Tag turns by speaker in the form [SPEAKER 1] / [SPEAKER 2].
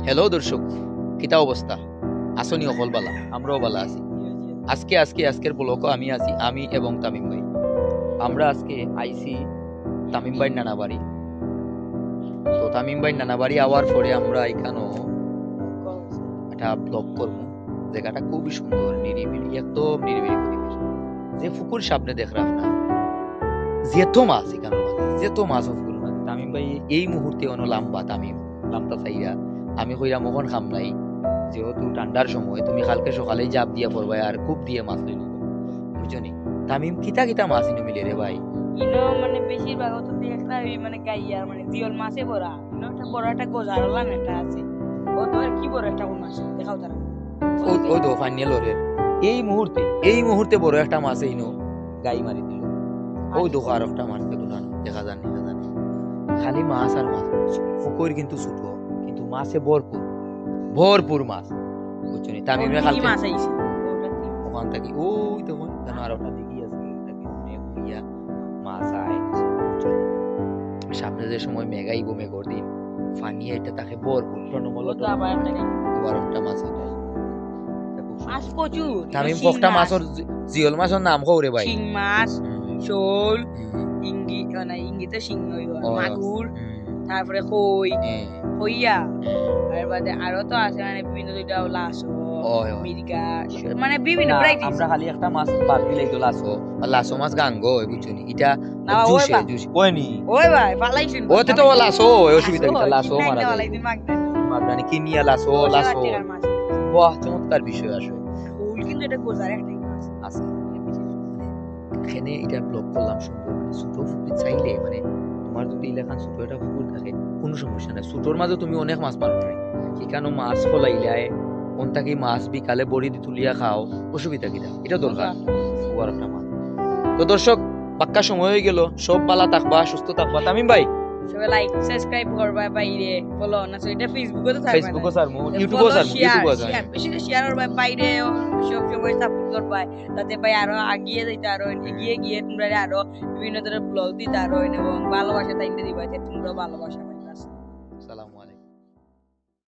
[SPEAKER 1] Hello দর্শক, কিতা অবস্থা? আসনি অকল বালা, আমরাও বালা আছি। আজকের ব্লগও আমি এবং তামিম ভাই। আমরা আজকে আইছি তামিম ভাই নানা বাড়ি। তো তামিম ভাই নানা বাড়ি আওয়ার পরে আমরা এখানেও একটা ব্লগ করবো। জায়গাটা খুবই সুন্দর, নিরিবিলি, একদম নিরিবিলি পরিবেশ। যে পুকুর সামনে দেখলাম না, যেত মাছ এখানে মাঝে, যেত মাছ পুকুর মাঝে। তামিম ভাই এই মুহূর্তে অনো লাম্বা তামিম লাম্বা চাইরা আমি কইরা মোহন খাম নাই, যেহেতু ঠান্ডার সময় তুমি কালকে সকালেই জাপ দিয়া পড়বাই আর খুব দিয়ে মাছ লই নিব, বুঝছনি? তামিম কিতা কিতা মাছ ইনো মিলে রে ভাই?
[SPEAKER 2] ইনো মানে বেশিরভাগ তো দেখলা ওই মানে গাইয়া মানে জিওল মাছে ভরা। ইনো একটা বড় একটা গোজারলান একটা আছে। ও তো আর কি বড় একটা কোন মাছ দেখাও তারা।
[SPEAKER 1] ওই তো ফাইনাল ওরের এই মুহূর্তে বড় একটা মাছ ইনো গাই মারি দিল। ওই দেখো আর একটা মাছ দেখো না, দেখা জানি খালি মাছ আর মাছ। পুকুর কিন্তু ছোট, কিন্তু মাছে ভরপুর ভরপুর মাছ, বুঝছনি? তামিমরা
[SPEAKER 2] কি
[SPEAKER 1] কালকে
[SPEAKER 2] মাছ আইছে?
[SPEAKER 1] ওখান থেকে ওই দেখুন কেন আর ওটা দিকে আছে, এটাকে মনে করিয়া মাছ আয়। সামনে যে সময় মেঘাইব, মেঘর দিন ফানিয়ে এটা তাকে ভরপুর প্রণমল
[SPEAKER 2] ও তো আবার একটা গাই।
[SPEAKER 1] ওর একটা মাছ এটা।
[SPEAKER 2] মাছ প্রচুর।
[SPEAKER 1] তামিম কষ্টা মাছর জিওল মাছর নাম কওরে ভাই?
[SPEAKER 2] শিং মাছ, শোল,
[SPEAKER 1] হুম।
[SPEAKER 2] ইঙ্গি না ইঙ্গিতে শিং হইব,
[SPEAKER 1] ও,
[SPEAKER 2] মাগুর,
[SPEAKER 1] হুম।
[SPEAKER 2] তারপরে কই,
[SPEAKER 1] হ্যাঁ।
[SPEAKER 2] কইয়া আর বাদে আরো তো আছে মানে বিভিন্ন দুইটা লাসো,
[SPEAKER 1] ওই, ওই।
[SPEAKER 2] মির্গা, মানে বিভিন্ন
[SPEAKER 1] না,
[SPEAKER 2] ভ্যারাইটিস।
[SPEAKER 1] আমরা খালি একটা মাছ বাদ দিলেই তো লাসো, আর লাসো মাছ গাঙ্গো বুঝছনি? এটা
[SPEAKER 2] না ওই
[SPEAKER 1] জুসে
[SPEAKER 2] বা
[SPEAKER 1] জুসে ওইনি
[SPEAKER 2] ওই ভাই ফালাইছেন
[SPEAKER 1] ওতে তো লাসো অসুবিধা কি লাসো মারা যায়
[SPEAKER 2] ফালাইছেন মাগনা
[SPEAKER 1] মাগনানি কিনিয়া লাসো লাসো। বাহ, চমৎকার বিষয় আসলে
[SPEAKER 2] ফুল কিন্তু এটা গোজার একটাই মাছ
[SPEAKER 1] আছে। এখানে এটা ব্লক করলাম সুন্দর, মানে ছোট পুকুর চাইলে মানে তোমার যদি এলাকান ছোট একটা পুকুর থাকে কোনো সমস্যা নাই, ছোটর মাঝে তুমি অনেক মাছ মারো নাই, সেখানে মাছ ফলাইলাই কোন থাকি মাছ বিকালে বড়ি দি তুলিয়া খাও, অসুবিধা কিনা? এটা দরকার ওয়ার একটা মাছ। তো দর্শক, পাক্কা সময় হয়ে গেল, সব বালা থাকবা, সুস্থ থাকবা। তামিম ভাই
[SPEAKER 2] সবাই লাইক সাবস্ক্রাইব করবা, বাইরে ফলো না তো এটা ফেসবুকে তো থাকবে,
[SPEAKER 1] ফেসবুকও সারমু, ইউটিউবও সারমু, ইউটিউবও সারমু।
[SPEAKER 2] বেশি শেয়ার করবা, বাইরে সব সময় সাপোর্ট করবা, তাতে ভাই আরো আগিয়ে যাইতে, আরো এগিয়ে গিয়ে তোমরা আরো বিভিন্ন ধরনের ব্লগ দিতে আরো এবং ভালোবাসা তাইতে দিবা, যে তোমরা ভালোবাসা